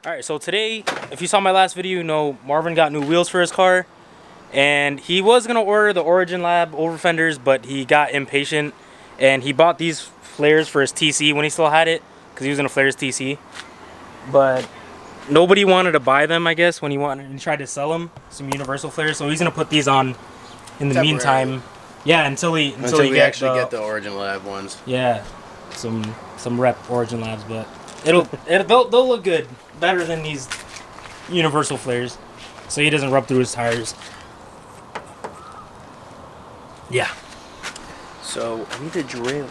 Alright, so today, if you saw my last video, you know Marvin got new wheels for his car. And he was going to order the Origin Lab over fenders, but he got impatient. And he bought these flares for his TC when he still had it, because he was going to flare his TC. But nobody wanted to buy them, I guess, when he tried to sell them, some universal flares. So he's going to put these on in the meantime. Yeah, until we actually get the Origin Lab ones. Yeah, some rep Origin Labs, but they'll look good, better than these universal flares, so he doesn't rub through his tires. Yeah. So I need a drill.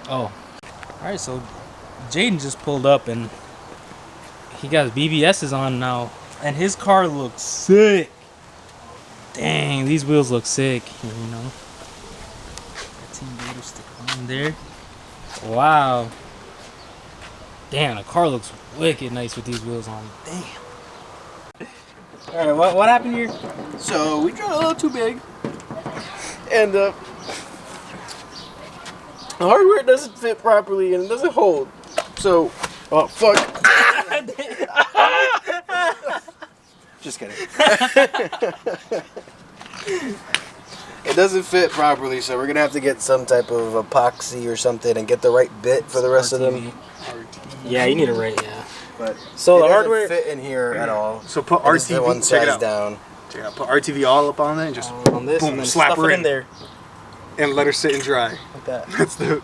Oh, all right. So Jaden just pulled up and he got his BBS's on now, and his car looks sick. Dang, these wheels look sick. You know. Team Gator stick on there. Wow. Damn, the car looks wicked nice with these wheels on. Damn. All right, what happened here? So we drove a little too big, and the hardware doesn't fit properly and it doesn't hold. So, oh fuck. Just kidding. It doesn't fit properly, so we're gonna have to get some type of epoxy or something and get the right bit for the rest of them. Yeah, you need a right, yeah. But so the hardware doesn't fit in here at all. So put RTV one size down. Yeah, put RTV all up on it and just on this, boom, and then slap stuff her it in there. And let her sit and dry. Like that. That's the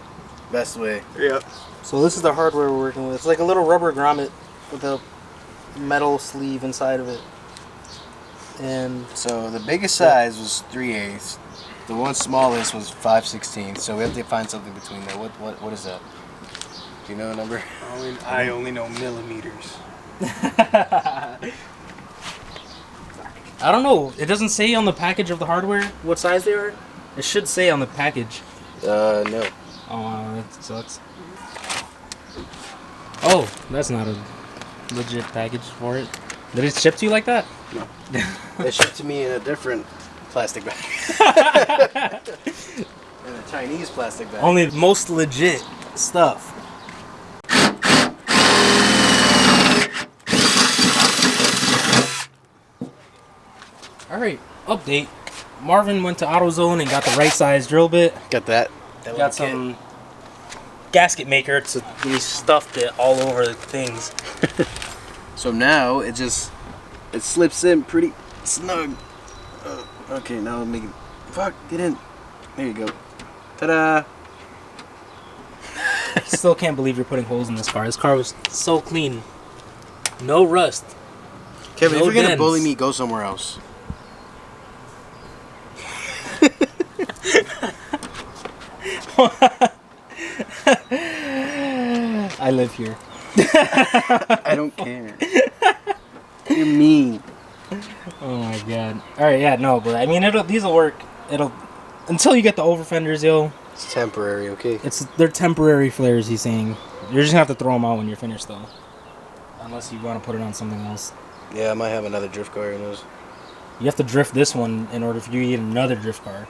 best way. Yeah. So this is the hardware we're working with. It's like a little rubber grommet with a metal sleeve inside of it. And so the biggest size was 3/8. The one smallest was 5/16. So we have to find something between there. What is that? Do you know a number? I only know millimeters. I don't know. It doesn't say on the package of the hardware what size they are. It should say on the package. No. Oh, that sucks. Oh, that's not a legit package for it. Did it ship to you like that? No. It shipped to me in a different plastic bag. In a Chinese plastic bag. Only the most legit stuff. Alright, update. Marvin went to AutoZone and got the right size drill bit. Got that. Got some gasket maker to we stuffed it all over the things. So now it slips in pretty snug. Okay, now I'm making. Fuck, get in. There you go. Ta-da! I still can't believe you're putting holes in this car. This car was so clean. No rust. Kevin, no if you're gonna dents. bully me, go somewhere else. I live here. I don't care. You're mean. Oh my god. Alright, yeah, no, but I mean these'll work. Until you get the over fenders, yo. It's temporary, okay? They're temporary flares, he's saying. You're just gonna have to throw them out when you're finished though. Unless you want to put it on something else. Yeah, I might have another drift car in those. You have to drift this one in order for you to get another drift car.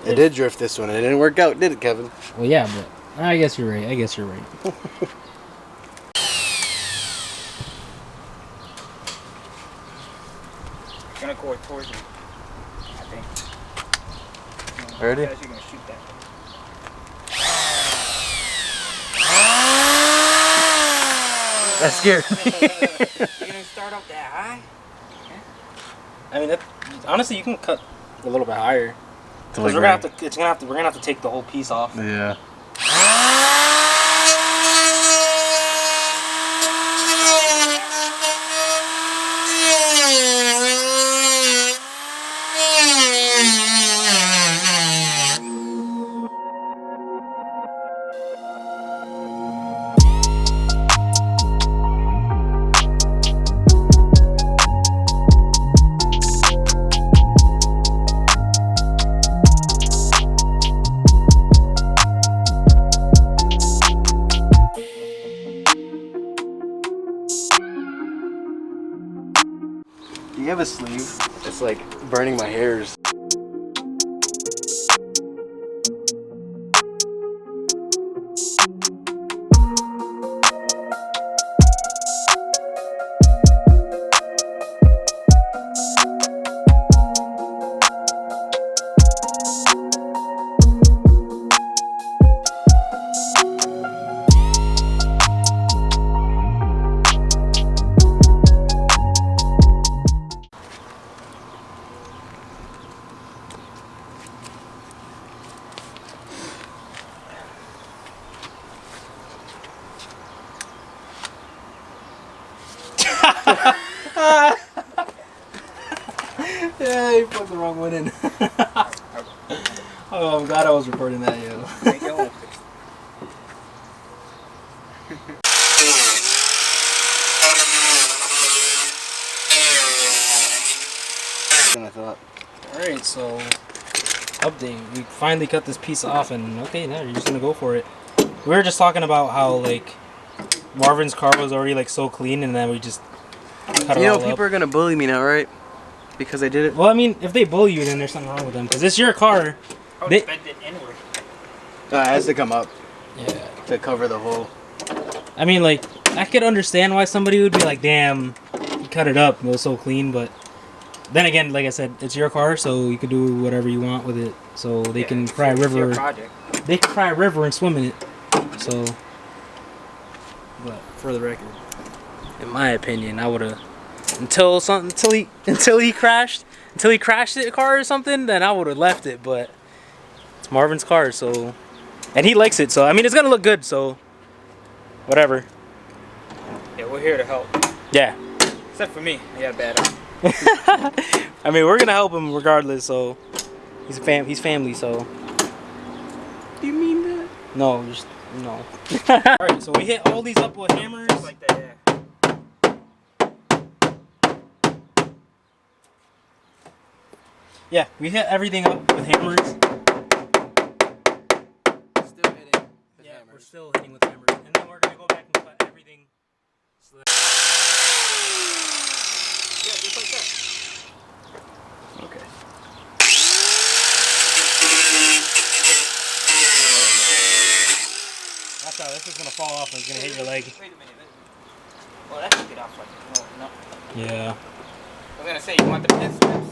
I did drift this one and it didn't work out, did it, Kevin? Well, yeah, but I guess you're right. Gonna go towards you, I think. Ready? You're gonna shoot that. That scared me. You're gonna start up that high? I mean, honestly, you can cut a little bit higher. Because we're gonna have to take the whole piece off. Yeah. Do you have a sleeve? It's like burning my hairs. Yeah, you put the wrong one in. Oh, I'm glad I was recording that, yo. Than I thought. Alright, so update. We finally cut this piece off, and okay, now you're just gonna go for it. We were just talking about how like Marvin's car was already like so clean, and then we just cut You it know, all people up. are gonna bully me now, right? Because I did it. Well, I mean, if they bully you, then there's something wrong with them, because it's your car. I would They- bend it inward. It has to come up Yeah. to cover the hole. I mean, like, I could understand why somebody would be like, "Damn, you cut it up. It was so clean," but then again, like I said, it's your car, so you can do whatever you want with it. So they can cry It's your river. project. They can cry river and swim in it. So, but for the record, in my opinion, I would have until he crashed the car or something, then I would have left it. But it's Marvin's car, so, and he likes it, so I mean, it's gonna look good. So, whatever. Yeah, we're here to help. Yeah. Except for me. I got a bad eye. I mean, we're gonna help him regardless. So, he's family. So. Do you mean that? No, just no. All right, so we hit all these up with hammers. Just like that, yeah. Yeah, we hit everything up with hammers. Still hitting. Yeah, we're still hitting with hammers, and then we're gonna go back and cut everything. Yeah, just like that. Okay. That's how this is gonna fall off and it's gonna hit your leg. Wait a minute. Well, that should get off like no. Yeah. I was gonna say, you want the pit strips?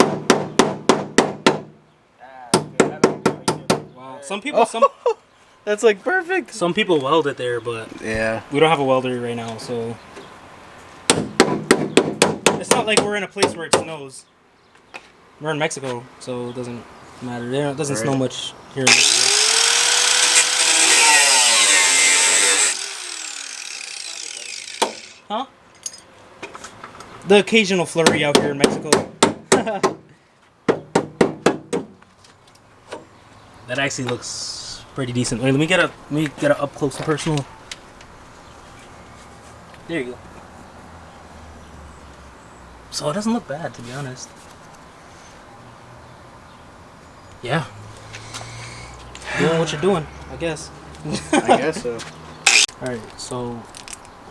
Wow. Some people, That's like perfect. some people weld it there, but Yeah. we don't have a welder right now, so it's not like we're in a place where it snows. We're in Mexico, so it doesn't matter. It doesn't snow Right. much here in Mexico. Huh? The occasional flurry out here in Mexico. That actually looks pretty decent. Wait, let me get a up close and personal. There you go. So it doesn't look bad, to be honest. Yeah. Doing what you're doing, I guess. I guess so. Alright, so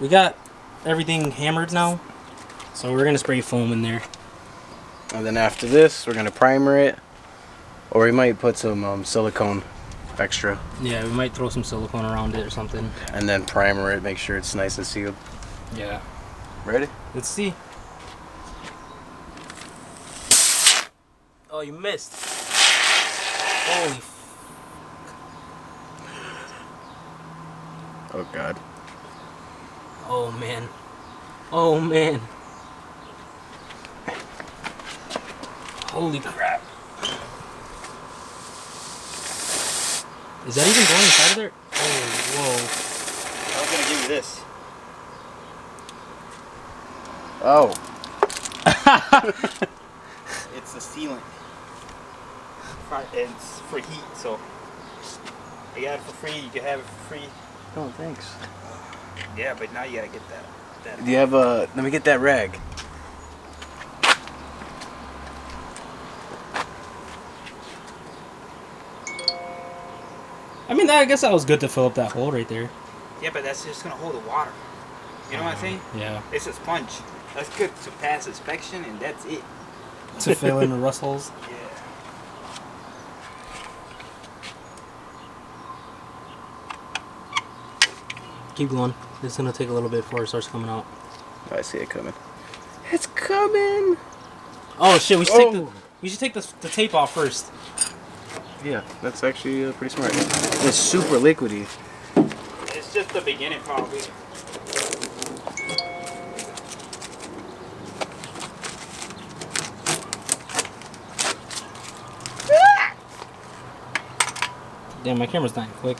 we got everything hammered now. So we're gonna spray foam in there. And then after this, we're gonna primer it, or we might put some silicone extra, Yeah, we might throw some silicone around it or something. and then primer it, make sure it's nice and sealed. Yeah. Ready? Let's see. Oh, you missed. Holy Oh God. Oh man. Oh man. Holy crap. Is that even going inside of there? Oh, whoa. I was gonna give you this. Oh. It's a sealant. It's for heat, so you got it for free. You can have it for free. Oh, thanks. Yeah, but now you gotta get that. Do you have a? Let me get that rag. I mean, I guess that was good to fill up that hole right there. Yeah, but that's just gonna hold the water. You know what I'm saying? Yeah. It's a sponge. That's good to pass inspection, and that's it. To fill in the rust holes. Yeah. Keep going. It's gonna take a little bit before it starts coming out. Oh, I see it coming. It's coming. Oh shit! We should take the tape off first. Yeah, that's actually pretty smart. It's super liquidy. It's just the beginning, probably. Damn, my camera's dying quick.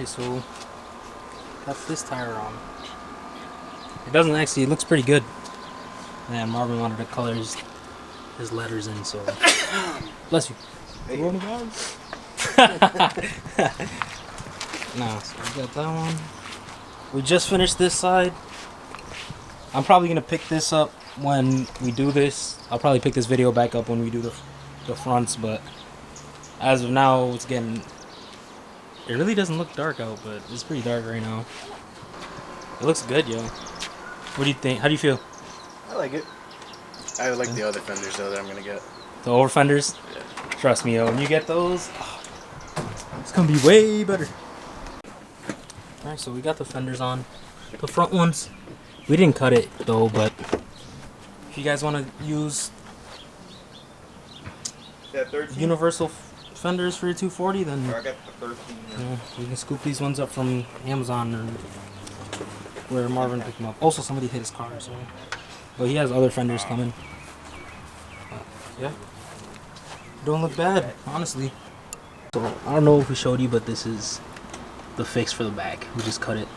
so got this tire on. It doesn't actually, it looks pretty good. Man, Marvin wanted to color his letters in, so bless you. Hey. No, so we got that one. We just finished this side. I'm probably gonna pick this up when we do this. I'll probably pick this video back up when we do the fronts, but as of now, it's getting. It really doesn't look dark out, but it's pretty dark right now. It looks good, yo. What do you think? How do you feel? I like it. I like the other fenders though that I'm gonna get. The over fenders? Yeah. Trust me, yo. When you get those, it's gonna be way better. Alright, so we got the fenders on. The front ones, we didn't cut it though, but if you guys want to use That 13? universal fenders for your 240, then Or I got the 13. you can scoop these ones up from Amazon or where Marvin picked them up. Also, somebody hit his car, so. But he has other fenders coming. Yeah. Don't look bad, honestly. So, I don't know if we showed you, but this is the fix for the back. We just cut it.